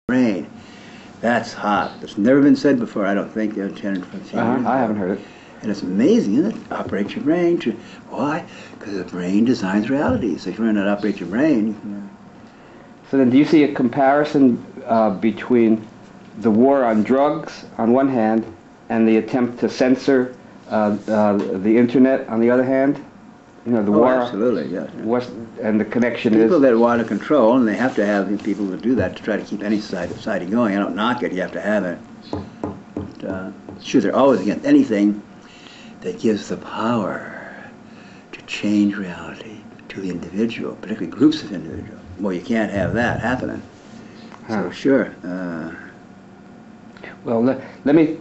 brain. That's hot. It's never been said before, I don't think, 10 or 15 years. I haven't heard it. And it's amazing, isn't it? Operate your brain. Why? Because the brain designs reality. So if you learn how to operate your brain... So then do you see a comparison between the war on drugs on one hand and the attempt to censor the internet on the other hand? You know, the war... absolutely, yeah. And the connection people is... People that want to control, and they have to have people to do that to try to keep any society going. I don't knock it, you have to have it. But, sure, they're always against anything that gives the power to change reality to the individual, particularly groups of individuals. Well, you can't have that happening. So, sure. Well, let me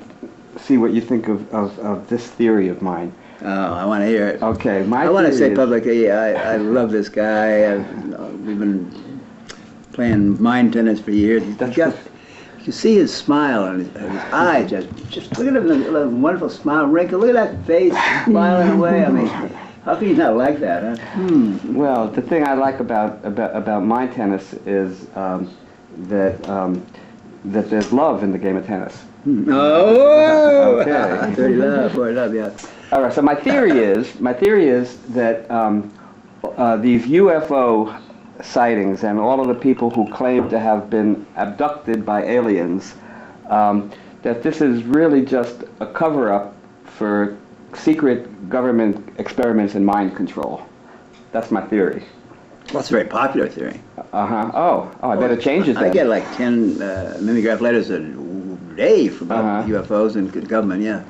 see what you think of this theory of mine. Oh, I want to hear it. Okay, I want to say publicly, I love this guy. We've been playing mind tennis for years. You see his smile and his eyes, just look at him, a wonderful smile, wrinkle. Look at that face, smiling away. I mean, how can you not like that, huh? Well, the thing I like about mind tennis is that there's love in the game of tennis. Oh, okay. Dirty love, boy, love, yeah. All right. So my theory is that these UFO sightings and all of the people who claim to have been abducted by aliens, that this is really just a cover-up for secret government experiments in mind control. That's my theory. Well, that's a very popular theory. Oh, I bet it changes then. I get like 10 mimeograph letters a day from UFOs and government, yeah.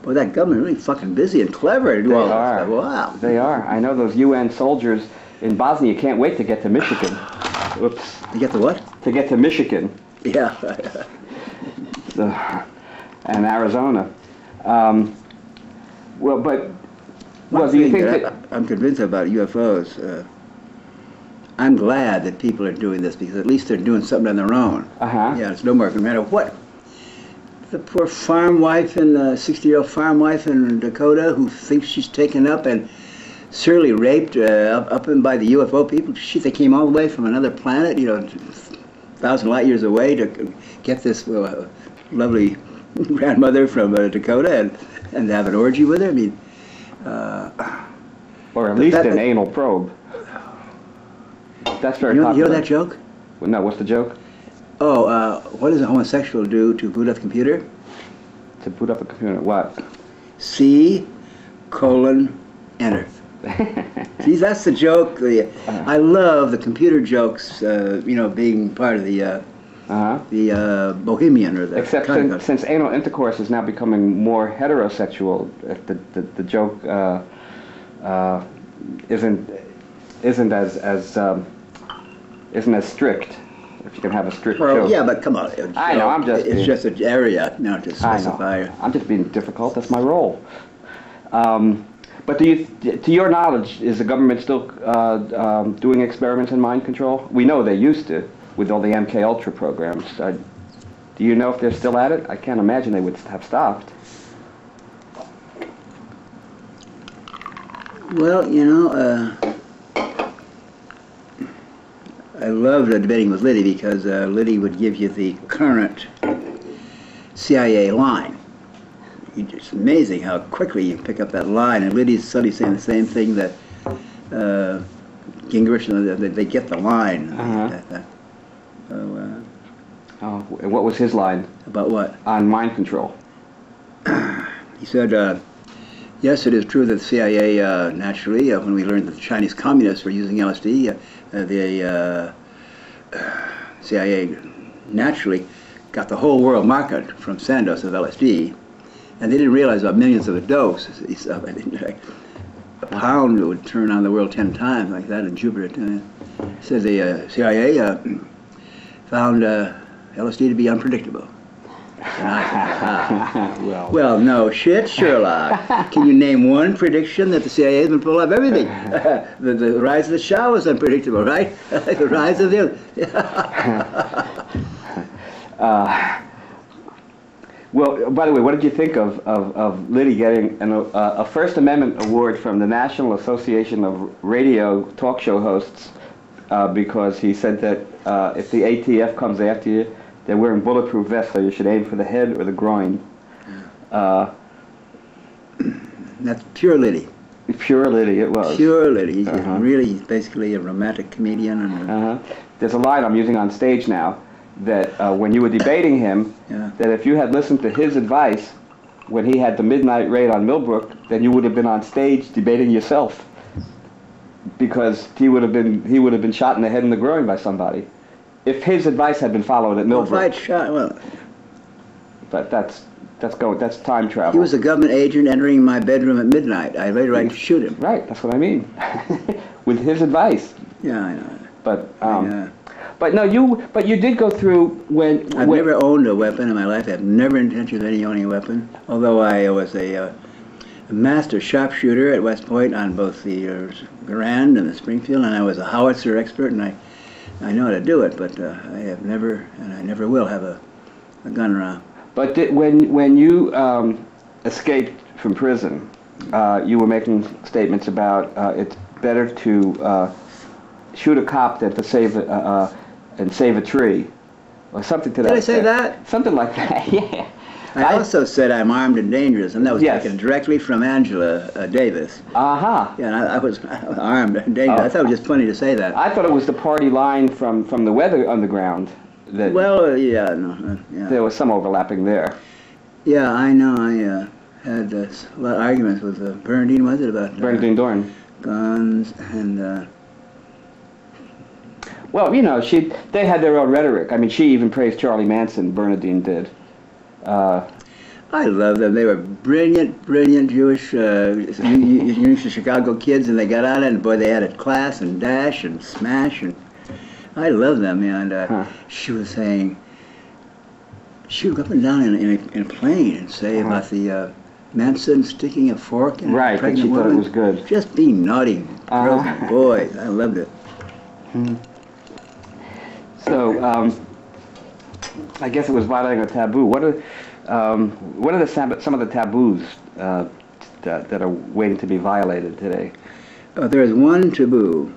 Boy, that government is really fucking busy and clever to do all that stuff. Wow. They are. I know those UN soldiers in Bosnia can't wait to get to Michigan. Oops. To get to what? To get to Michigan. Yeah. And Arizona. Do you think that... I'm convinced about UFOs. I'm glad that people are doing this because at least they're doing something on their own. Yeah, it's no more, no matter what. The poor farm wife and 60-year-old farm wife in Dakota who thinks she's taken up and surely raped up in by the UFO people. Shit, they came all the way from another planet, 1,000 light years away to get this lovely grandmother from Dakota and have an orgy with her. I mean, or at least an anal probe. That's very popular. You know that joke? Well, no, what's the joke? Oh, what does a homosexual do to boot up a computer? To boot up a computer, what? C:, enter. See, that's the joke. I love the computer jokes, being part of the bohemian or the... Except since anal intercourse is now becoming more heterosexual, the joke isn't as strict. If you can have a strict joke. Yeah, but come on. I know, it's just an area now to specify. I know. I'm just being difficult. That's my role. But to your knowledge, is the government still doing experiments in mind control? We know they used to with all the MK Ultra programs. Do you know if they're still at it? I can't imagine they would have stopped. Well, I loved debating with Liddy because Liddy would give you the current CIA line. It's amazing how quickly you pick up that line, and Liddy's suddenly saying the same thing that Gingrich, they get the line. And what was his line? About what? On mind control. He said, yes, it is true that the CIA, naturally, when we learned that the Chinese communists were using LSD, the CIA naturally got the whole world market from Sandoz of LSD, and they didn't realize about millions of a dose. A pound would turn on the world 10 times like that in Jupiter. He said the CIA found LSD to be unpredictable. And I said, well, no shit, Sherlock. Can you name one prediction that the CIA has been pulled off? Everything. The rise of the Shah was unpredictable, right? The rise of the... Well, by the way, what did you think of Liddy getting a First Amendment award from the National Association of Radio Talk Show Hosts because he said that if the ATF comes after you, they're wearing bulletproof vests, so you should aim for the head or the groin. That's pure Liddy. Pure Liddy, it was. Pure Liddy. He's really basically a romantic comedian. And There's a line I'm using on stage now that when you were debating him, that if you had listened to his advice when he had the midnight raid on Millbrook, then you would have been on stage debating yourself, because he would have been shot in the head and the groin by somebody if his advice had been followed at Millbrook. Well, if I'd shot, well, but that's time travel. he was a government agent entering my bedroom at midnight. I later right to shoot him. Right, that's what I mean. With his advice. Yeah, I know. But no, you did go through when I've never owned a weapon in my life. I've never intentioned of any owning a weapon. Although I was a master sharpshooter at West Point on both the Grand and the Springfield, and I was a howitzer expert, and I know how to do it. But I have never, and I never will have a gun around. But when you escaped from prison, you were making statements about it's better to shoot a cop than to save a tree, or something to that. Did I say that? Something like that. Yeah. I also said I'm armed and dangerous, and that was taken directly from Angela Davis. Aha. Yeah, and I was armed and dangerous. I thought it was just funny to say that. I thought it was the party line from the Weather Underground. That there was some overlapping there. Yeah, I know. I had a lot of arguments with Bernadine, was it, about Bernadine Dorn. Guns and. Well, you know, they had their own rhetoric. I mean, she even praised Charlie Manson. Bernadine did. I love them. They were brilliant Jewish Chicago kids, and they got on it, and boy, they had a class and dash and smash, and I love them. And she was saying, she would go up and down in a plane and say about the Manson sticking a fork in a pregnant woman. Thought it was good. Just being naughty, boys. I loved it. So, I guess it was violating a taboo. What are some of the taboos that are waiting to be violated today? There is one taboo